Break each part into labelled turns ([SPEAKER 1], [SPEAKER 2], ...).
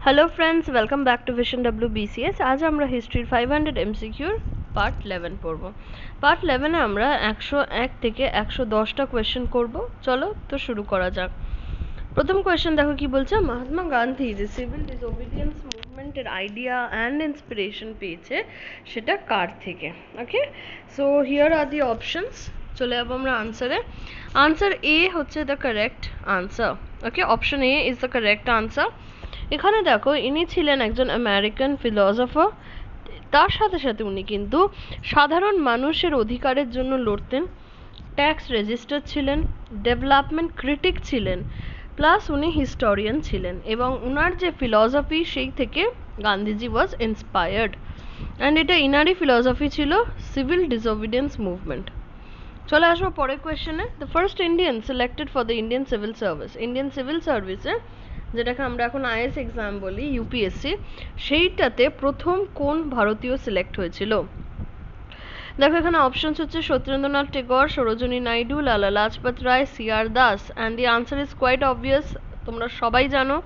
[SPEAKER 1] Hello friends, welcome back to vision WBCS। आज আমরা হিস্ট্রির 500 MCQর part 11 পড়ব। পার্ট 11 এ আমরা 101 থেকে 110টা কোয়েশ্চেন করব। চলো তো শুরু করা যাক। প্রথম কোয়েশ্চেন দেখো কি বলছে, মহাত্মা গান্ধী যে সিভিল ডিসওবিডিয়েন্স মুভমেন্টের আইডিয়া অ্যান্ড ইন্সপিরেশন পেয়েছে সেটা কার থেকে। Okay, so here are the options. চলে যাবো আমরা আনসারে। আনসার এ হচ্ছে the correct answer. Okay, option A is the correct answer. এখানে দেখো ইনি ছিলেন একজন আমেরিকান ফিলসফার। তার সাথে সাথে উনি কিন্তু সাধারণ মানুষের অধিকারের জন্য লড়তেন, ট্যাক্স রেজিস্টার ছিলেন, ডেভেলপমেন্ট ক্রিটিক ছিলেন, প্লাস উনি হিস্টোরিয়ান ছিলেন এবং উনার যে ফিলসফি সেই থেকে গান্ধীজি ওয়াজ ইন্সপায়ার্ড। অ্যান্ড এটা ইনারই ফিলসফি ছিল সিভিল ডিসওবিডিয়েন্স মুভমেন্ট। চলে আসবো পরের কোয়েশ্চেনে। The first Indian selected for the Indian civil service, Indian civil সার্ভিসে যেটাকে আমরা এখন IAS এক্সাম বলি, UPSC, সেইটাতে প্রথম কোন ভারতীয় সিলেক্ট হয়েছিল? দেখো এখানে অপশনস হচ্ছে Satyendranath Tagore, Sarojini Naidu, Lala Lajpat Rai, CR Das. And the answer is quite obvious, তোমরা সবাই জানো।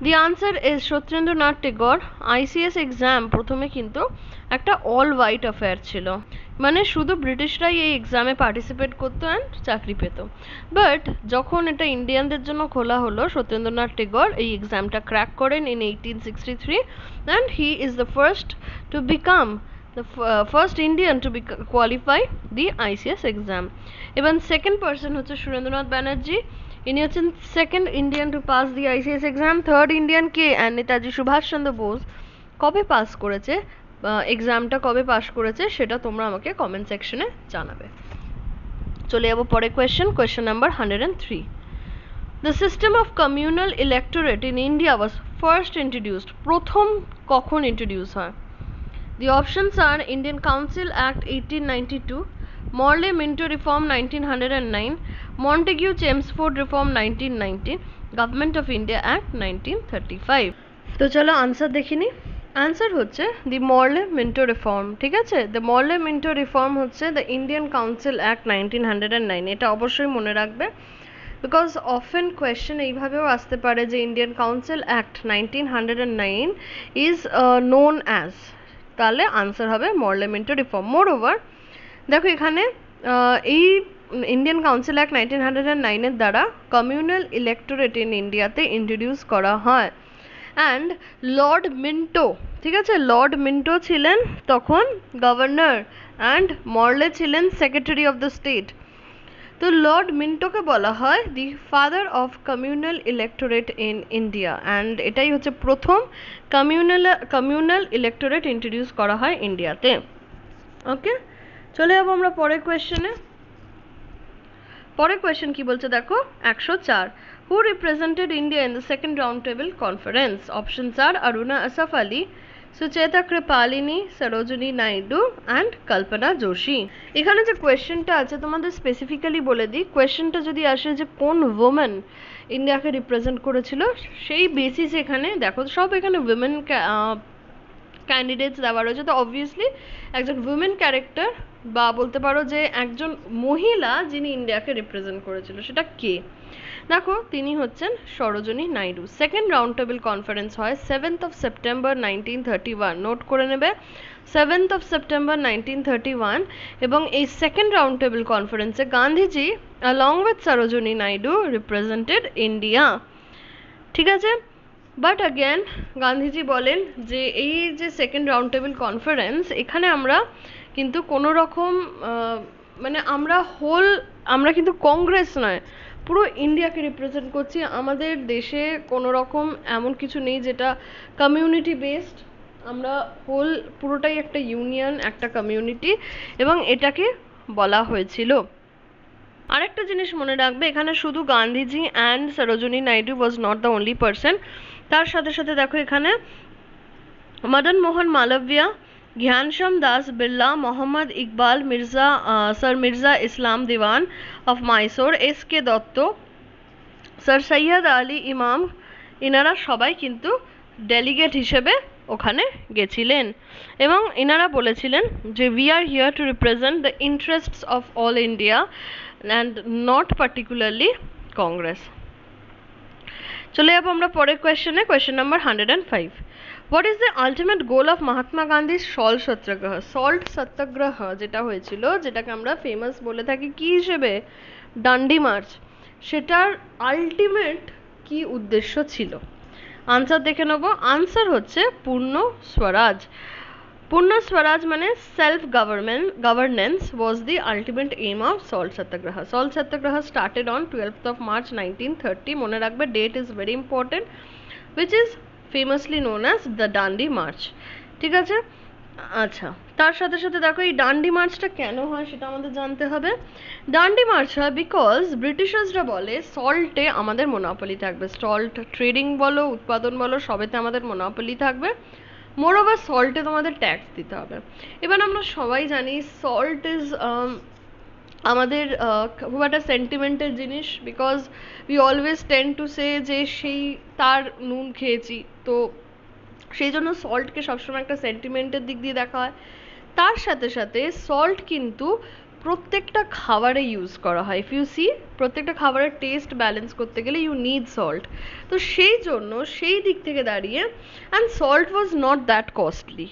[SPEAKER 1] The answer is Satyendranath Tagore. ICS exam প্রথমে কিন্তু একটা অল হোয়াইট অ্যাফেয়ার ছিল, মানে শুধু ব্রিটিশরাই এই এক্সামে পার্টিসিপেট করতো অ্যান্ড চাকরি পেত। বাট যখন এটা ইন্ডিয়ানদের জন্য খোলা হলো, সত্যেন্দ্রনাথ টেগর এই এক্সামটা ক্র্যাক করেন in 1863 and he is the first to become the first Indian to be qualify the ICS exam. এবং সেকেন্ড পার্সন হচ্ছে সুরেন্দ্রনাথ ব্যানার্জি। ইনি হচ্ছেন second Indian to pass the ICS exam. Third Indian কে? অ্যান্ড নেতাজি সুভাষচন্দ্র বোস। কবে পাস করেছে, এক্সামটা কবে পাস করেছে সেটা তোমরা আমাকে কমেন্ট সেকশনে জানাবে। চলে যাবো পরে question number 103। The system of communal electorate in India was first introduced. প্রথম কখন ইন্ট্রোডিউস হয়? The options are Indian Council Act 1892, Morley-Minto Reform 1909, Montagu-Chelmsford Reform 1990, Government of India Act 1935. তো চলো আনসার দেখিনি। আনসার হচ্ছে দি মরলে-মিন্টো রিফর্ম। ঠিক আছে, দ্য মরলে-মিন্টো রিফর্ম হচ্ছে দ্য ইন্ডিয়ান কাউন্সিল অ্যাক্ট 1909। এটা অবশ্যই মনে রাখবে, বিকজ অফেন কোয়েশ্চেন এইভাবেও আসতে পারে যে Indian council act 1909 is known as, তাহলে আনসার হবে মরলে-মিন্টো রিফর্ম। মোর ওভার দেখো এখানে এই ইন্ডিয়ান কাউন্সিল অ্যাক্ট 1909 দ্বারা কমিউনাল ইলেক্টোরেট ইন ইন্ডিয়াতে ইন্ট্রোডিউস করা হয়। অ্যান্ড লর্ড মিন্টো, ঠিক আছে, লর্ড মিন্টো ছিলেন তখন গভর্নর অ্যান্ড মরলে ছিলেন সেক্রেটারি অফ দ্য স্টেট। তো লর্ড মিন্টোকে বলা হয় the father of communal electorate in India. And এটাই হচ্ছে প্রথম কমিউনাল ইলেক্টোরেট ইন্ট্রোডিউস করা হয় ইন্ডিয়াতে। ওকে, চলে যাবো আমরা পরের কোয়েশ্চেনে। পরের কোয়েশ্চেন কি বলছে দেখো, 104। Who represented India in the second round table conference? Options are Aruna Asaf Ali, Sucheta Kripalani, Sarojini Naidu and Kalpana Joshi. এখানে যে কোয়েশ্চেনটা আছে তোমাদের স্পেসিফিক্যালি বলে দিই, কোয়েশ্চেনটা যদি আসে যে কোন ওমেন ইন্ডিয়াকে রিপ্রেজেন্ট করেছিল, সেই বেসিস এখানে দেখো সব এখানে উইমেন ক্যান্ডিডেটস দেওয়া রয়েছে। তো অবভিয়াসলি একজন উইমেন ক্যারেক্টার বা বলতে পারো যে একজন মহিলা যিনি ইন্ডিয়াকে রিপ্রেজেন্ট করেছিল, সেটা কে? দেখো তিনি হচ্ছেন Sarojini Naidu. Second round table conference হয় 7th of September 1931। নোট করে নেবে, 7th of September 1931। এবং এই সেকেন্ড রাউন্ড টেবিল কনফারেন্সে Gandhiji along with Sarojini Naidu represented India. ঠিক আছে, বাট অ্যাগেন গান্ধীজি বলেন যে এই যে সেকেন্ড রাউন্ড টেবিল কনফারেন্স, এখানে আমরা কিন্তু কোনো রকম মানে আমরা কিন্তু কংগ্রেস নয়, পুরো ইন্ডিয়াকে রিপ্রেজেন্ট করছি। আমাদের দেশে কোনো রকম এমন কিছু নেই যেটা কমিউনিটি বেসড, আমরা পুরোটাই একটা ইউনিয়ন, একটা কমিউনিটি, এবং এটাকে বলা হয়েছিল। আরেকটা জিনিস মনে রাখবে, এখানে শুধু Gandhiji and Sarojini Naidu was not the only person. তার সাথে সাথে দেখো এখানে Madan Mohan Malaviya, Ghanshyam Das Birla, Mohammad Iqbal, sir Mirza Islam Dewan of Mysore, SK Dutt, sir Syed Ali Imam, ইনারা সবাই কিন্তু ডেলিগেট হিসেবে ওখানে গেছিলেন এবং ইনারা বলেছিলেন যে we are here to represent the interests of all India and not particularly Congress. চলে যাবো আমরা পরের কোয়েশ্চেনে, question number 105। What is the ultimate goal of Mahatma গান্ধীর সল্ট সত্যাগ্রহ? সল্ট সত্যাগ্রহ যেটা হয়েছিল, যেটাকে আমরা ফেমাস বলে থাকি কি হিসেবে, ডান্ডি মার্চ, সেটার আলটিমেট কি উদ্দেশ্য ছিল? আনসার দেখে নেবো। আনসার হচ্ছে পূর্ণ স্বরাজ। পূর্ণ স্বরাজ মানে self governance was the ultimate aim of salt satyagraha. Salt satyagraha started on 12th of March 1930. মনে রাখবে, date is very important, which is famously known as the Dandi March. ঠিক আছে? আচ্ছা, তার সাথে সাথে দেখো এই ডান্ডি মার্চটা কেন হয় সেটা আমাদের জানতে হবে। ডান্ডি মার্চ হয় বিকজ ব্রিটিশার্সরা বলে সল্টে আমাদের মোনোপলি থাকবে, সল্ট ট্রেডিং বলো, উৎপাদন বলো, সবেতে আমাদের মোনোপলি থাকবে। মোরওভার সল্টে তোমাদের ট্যাক্স দিতে হবে। এবার আমরা সবাই জানি সল্ট ইজ আমাদের খুব একটা সেন্টিমেন্টের জিনিস, because we always tend to say যে সেই তার নুন খেয়েছি, তো সেই জন্য সল্টকে সবসময় একটা সেন্টিমেন্টের দিক দিয়ে দেখা হয়। তার সাথে সাথে সল্ট কিন্তু প্রত্যেকটা খাবারে ইউজ করা হয়। ইফ ইউ সি, প্রত্যেকটা খাবারের টেস্ট ব্যালেন্স করতে গেলে ইউ নিড সল্ট। তো সেই জন্য সেই দিক থেকে দাঁড়িয়ে, and salt was not that costly,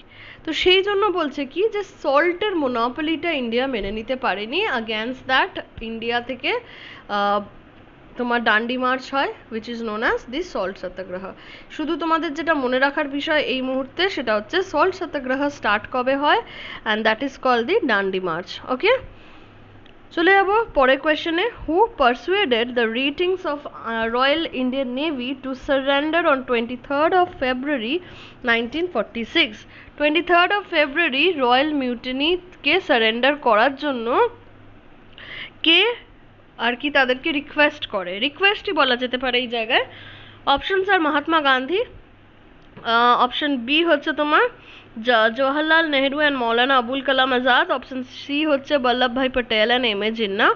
[SPEAKER 1] তো সেই জন্য বলছে কি যে সল্টের মোনোপলিটা ইন্ডিয়া মেনে নিতে পারেনি, অ্যাগেন্স্ট দ্যাট ইন্ডিয়া থেকে তোমার ডান্ডি মার্চ হয়, which is known as the salt satyagraha. শুধু তোমাদের যেটা মনে রাখার বিষয় এই মুহূর্তে সেটা হচ্ছে salt satyagraha স্টার্ট কবে হয়, and that is called the Dandi march. Okay, চলে যাবো পরের কোয়েশ্চেনে। Who persuaded the ratings of royal Indian navy to surrender on 23rd of February 1946? 23rd of February royal মিউটিনিকে সারেন্ডার করার জন্য কে আর কি তাদেরকে রিকোয়েস্ট করে? রিকোয়েস্টই বলা যেতে পারে এই জায়গায়। Options are Mahatma Gandhi, option B হচ্ছে তোমার Jawaharlal Nehru and Maulana Abul Kalam Azad, option C হচ্ছে Vallabhbhai Patel and M A Jinnah,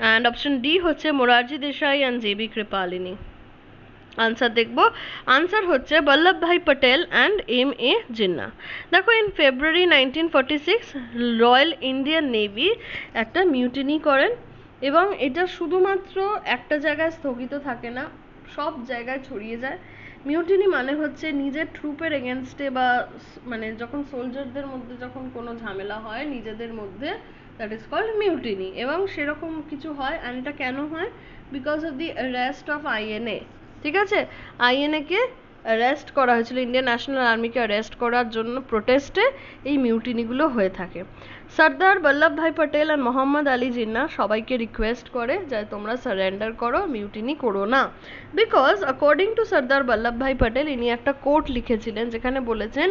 [SPEAKER 1] and option D হচ্ছে Morarji Desai and J B Kripalani. Answer দেখবো। আনসার হচ্ছে Vallabhbhai Patel and M A Jinnah. দেখো, in February 1946 royal Indian navy একটা মিউটিনি করেন, এবং এটা শুধুমাত্র একটা জায়গায় স্থগিত থাকে না, সব জায়গায় ছড়িয়ে যায়। মিউটিনি মানে হচ্ছে নিজের ট্রুপের এগেনস্টে বা মানে যখন সোলজারদের মধ্যে যখন কোনো ঝামেলা হয় নিজেদের মধ্যে, দ্যাট ইজ কল্ড মিউটিনি। এবং সেরকম কিছু হয়, অ্যান্ড এটা কেন হয়? Because of the arrest of INA. ঠিক আছে, আইএনএ কে অ্যারেস্ট করা হয়েছিল, ইন্ডিয়ান ন্যাশনাল আর্মিকে অ্যারেস্ট করার জন্য প্রোটেস্টে এই মিউটিনিগুলো হয়ে থাকে। সর্দার বল্লভভাই পটেল আর মোহাম্মদ আলী জিন্না সবাইকে রিকোয়েস্ট করে যে তোমরা সারেন্ডার করো, মিউটিনি করো না। Because according to Sardar Vallabhbhai Patel, ইনি একটা কোট লিখেছিলেন যেখানে বলেছেন,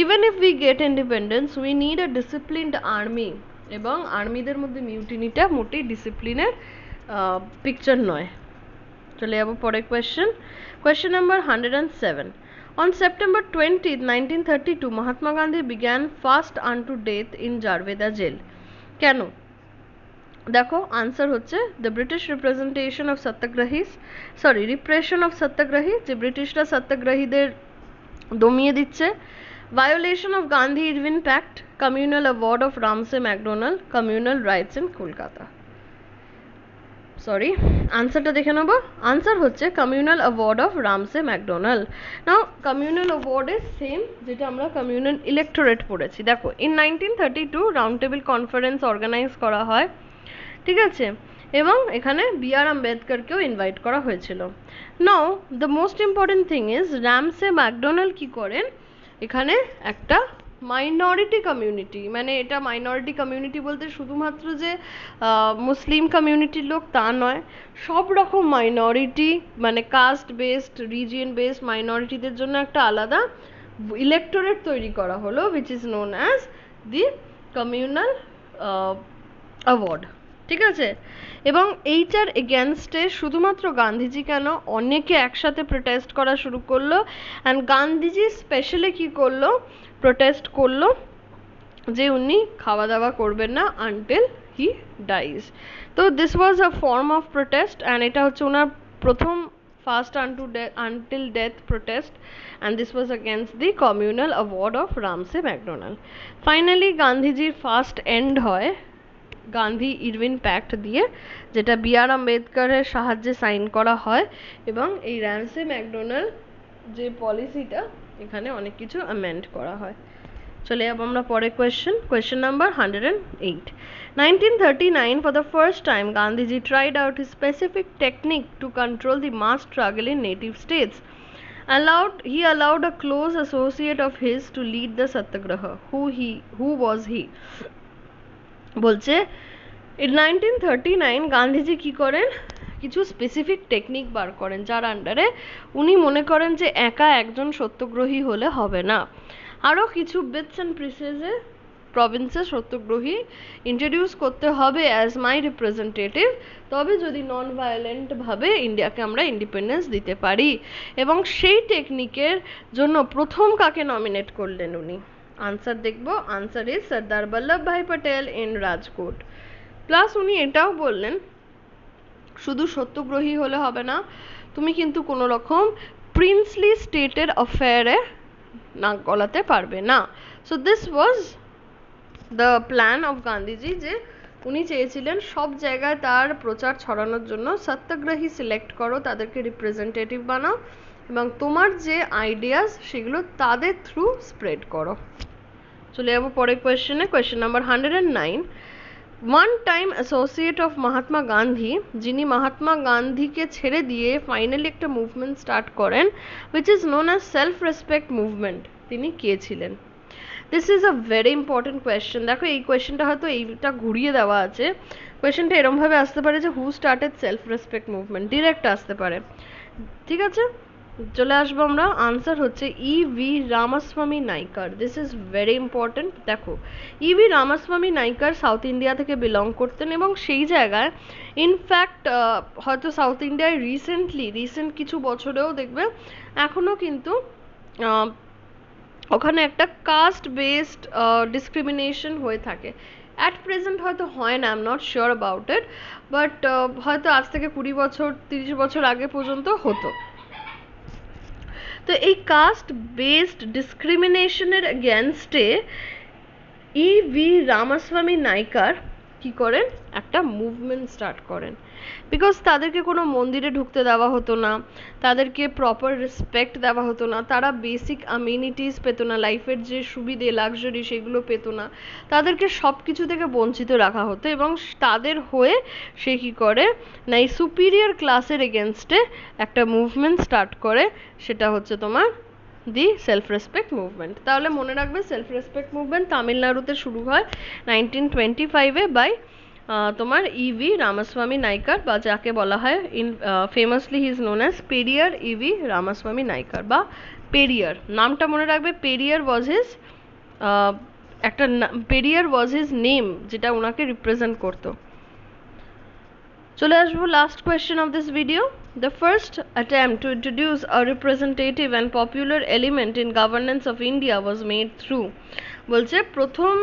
[SPEAKER 1] even if we get independence we need a disciplined army, এবং আর্মিদের মধ্যে মিউটিনিটা মোটেই ডিসিপ্লিনের পিকচার নয়। চলে যাবো পরের question, question number 107। On September 20, 1932, Mahatma Gandhi began fast unto death in Jarveda jail. কেন? দেখো, আনসার হচ্ছে the British representation of satyagrahis, sorry repression of satyagrahi, যে ব্রিটিশরা সত্যাগ্রহীদের দমিয়ে দিচ্ছে, violation of Gandhi Irwin pact, communal award of Ramsay MacDonald, communal riots in Kolkata. Sorry, আনসারটা দেখে নেবো। আনসার হচ্ছে communal award of Ramsay MacDonald. Now communal award is same যেটা আমরা কমিউনাল ইলেক্টোরেট পড়েছি। দেখো, in 1932 round table conference organise করা হয়, ঠিক আছে, এবং এখানে বি আর আম্বেদকরকেও ইনভাইট করা হয়েছিল। Now the most important thing is Ramsay MacDonald কি করেন, এখানে একটা মাইনরিটি কমিউনিটি, মানে এটা মাইনরিটি কমিউনিটি বলতে শুধুমাত্র যে মুসলিম কমিউনিটির লোক তা নয়, সব রকম মাইনরিটি, মানে কাস্ট বেসড, রিজিয়ন বেসড মাইনরিটিদের জন্য একটা আলাদা ইলেক্টোরেট তৈরি করা হলো, which is known as the communal award। ঠিক আছে, এবং এইটার এগেনস্টে শুধুমাত্র গান্ধীজি কেন, অনেকে একসাথে প্রোটেস্ট করা শুরু করলো, অ্যান্ড গান্ধীজি স্পেশালি কি করলো, প্রোটেস্ট করলো যে উনি খাওয়া দাওয়া করবেন না আনটিল হি ডাইজ। তো this was a form of protest, and এটা হচ্ছে ওনার প্রথম fast until death protest, and this was against the communal award of Ramsay MacDonald. Finally গান্ধীজির ফাস্ট এন্ড হয় গান্ধী ইরভিন প্যাক্ট দিয়ে, যেটা বি.আর. আম্বেদকরের সাহায্যে সাইন করা হয়, এবং এই র্যামসে ম্যাকডোনাল্ড যে পলিসিটা এখানে অনেক কিছু অ্যামেন্ড করা হয়। চলে যাব আমরা পরে question number 108। 1939, for the first time, Gandhiji tried out his specific technique to control the mass struggle in native states. He allowed a close associate of his to lead the satyagraha. Who was he? বলছে in 1939 Gandhiji কি করেন, কিছু specific technique বার করেন যার আন্ডারে উনি মনে করেন যে একা একজন সত্যগ্রহী হলে হবে না, আরও কিছু বিটস অ্যান্ড পিসেসে প্রভিন্সে সত্যগ্রহী ইন্ট্রোডিউস করতে হবে অ্যাজ মাই রিপ্রেজেন্টেটিভ, তবে যদি নন ভায়োলেন্টভাবে ইন্ডিয়াকে আমরা ইন্ডিপেন্ডেন্স দিতে পারি। এবং সেই টেকনিকের জন্য প্রথম কাকে নমিনেট করলেন উনি? আনসার দেখব, answer is Sardar Vallabhbhai Patel in Rajkot. Plus উনি এটাও বললেন শুধু সত্যগ্রহী হলে হবে না, তুমি কিন্তু কোনো রকম প্রিন্সলি স্টেটের অ্যাফেয়ারে নাক গলাতে পারবে না। So this was the plan of Gandhiji, যে উনি চেয়েছিলেন সব জায়গায় তার প্রচার ছড়ানোর জন্য সত্যাগ্রহী সিলেক্ট করো, তাদেরকে রিপ্রেজেন্টেটিভ বানাও, এবং তোমার যে আইডিয়াস সেগুলো তাদের থ্রু স্প্রেড করো। চলে যাবো পরের question number 109। one time associate of Mahatma Gandhi, যিনি মহাত্মা গান্ধীকে ছেড়ে দিয়ে ফাইনালি একটা মুভমেন্ট স্টার্ট করেন which is known as self respect movement, তিনি কে ছিলেন? This is a very important question. দেখো এই কোয়েশ্চেনটা হয়তো এইটা ঘুরিয়ে দেওয়া আছে, কোয়েশ্চেনটা এরমভাবে আসতে পারে যে who started self respect movement, direct আসতে পারে। ঠিক আছে, চলে আসবো আমরা, আনসার হচ্ছে E V. Ramaswamy Naicker. This is very important. দেখো E V. Ramaswamy Naicker south India থেকে বিলং করতেন, এবং সেই জায়গায় ইনফ্যাক্ট হয়তো সাউথ ইন্ডিয়ায় রিসেন্ট কিছু বছরেও দেখবে এখনও কিন্তু ওখানে একটা কাস্ট বেসড ডিসক্রিমিনেশন হয়ে থাকে। অ্যাট প্রেজেন্ট হয়তো হয় না, I am not sure about it, but হয়তো আজ থেকে 20 বছর 30 বছর আগে পর্যন্ত হতো। তো এই কাস্ট বেসড ডিসক্রিমিনেশনের এগেনস্টে ই.ভি. রামাস্বামী নাইকার কি করেন, একটা মুভমেন্ট স্টার্ট করেন। বিকজ তাদেরকে কোনো মন্দিরে ঢুকতে দেওয়া হতো না, তাদেরকে প্রপার রেসপেক্ট দেওয়া হতো না, তারা বেসিক অ্যামিনিটিস পেত না, লাইফের যে সুবিধে লাক্সারি সেগুলো পেত না, তাদেরকে সব কিছু থেকে বঞ্চিত রাখা হতো। এবং তাদের হয়ে সে কী করে না, এই সুপিরিয়র ক্লাসের এগেনস্টে একটা মুভমেন্ট স্টার্ট করে, সেটা হচ্ছে তোমার দি সেলফ রেসপেক্ট মুভমেন্ট। তাহলে মনে রাখবে সেলফ রেসপেক্ট মুভমেন্ট তামিলনাড়ুতে শুরু হয় 1925-এ বাই তোমার ই.ভি. রামাস্বামী নাইকার, বা যাকে বলা হয় famously he is known as Periyar E V. Ramaswamy Naicker, বা পেরিয়ার নামটা মনে রাখবে। পেরিয়ার ওয়াজ হিজ নেম, যেটা ওনাকে রিপ্রেজেন্ট করতো। চলে আসবো last question of this video. The first attempt to introduce a representative and popular element in governance of India was made through, বলছে প্রথম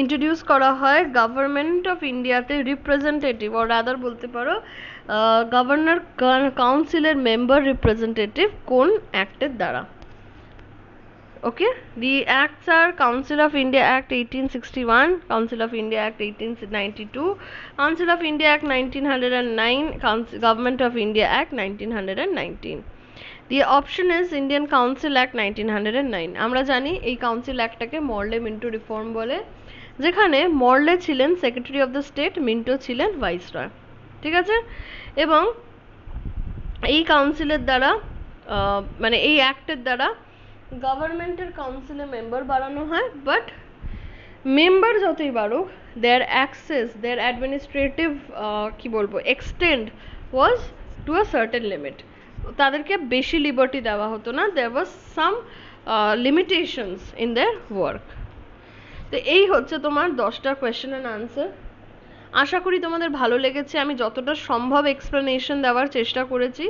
[SPEAKER 1] ইন্ট্রোডিউস করা হয় গভর্নমেন্ট অফ ইন্ডিয়াতে রিপ্রেজেন্টেটিভ, or রাদার বলতে পারো গভর্নর কাউন্সিলের মেম্বার রিপ্রেজেন্টেটিভ কোন অ্যাক্টের দ্বারা? Okay, the acts are Council of India Act 1861, Council of India Act 1892, Council of India Act 1909, Government of India Act 1919. The option is Indian Council Act 1909. আমরা জানি এই council অ্যাক্টটাকে Morley Minto reform বলে, যেখানে Morley ছিলেন secretary of the state, Minto ছিলেন viceroy. ঠিক আছে, এবং এই কাউন্সিলের দ্বারা মানে এই অ্যাক্টের দ্বারা গভর্নমেন্টের কাউন্সিলে মেম্বার বাড়ানো হয়, বাট মেম্বার যতই বাড়ুক দেয়ার অ্যাক্সেস, দেয়ার অ্যাডমিনিস্ট্রেটিভ কি বলবো extend was to a certain limit. তাদেরকে বেশি লিবার্টি দেওয়া হতো না, দেয়ার ওয়াজ সাম লিমিটেশনস ইন দেয়ার ওয়ার্ক। তো এই হচ্ছে তোমার 10টা কোয়েশ্চেন অ্যান্ড আনসার। আশা করি তোমাদের ভালো লেগেছে, আমি যতটা সম্ভব এক্সপ্লেনেশন দেওয়ার চেষ্টা করেছি।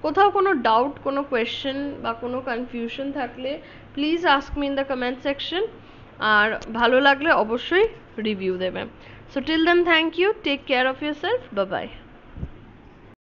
[SPEAKER 1] কোথাও কোনো ডাউট, কোনো কোয়েশ্চেন বা কোনো কনফিউশন থাকলে please ask me in the comment section, আর ভালো লাগলে অবশ্যই রিভিউ দেবে। So till then thank you, take care of yourself, bye by.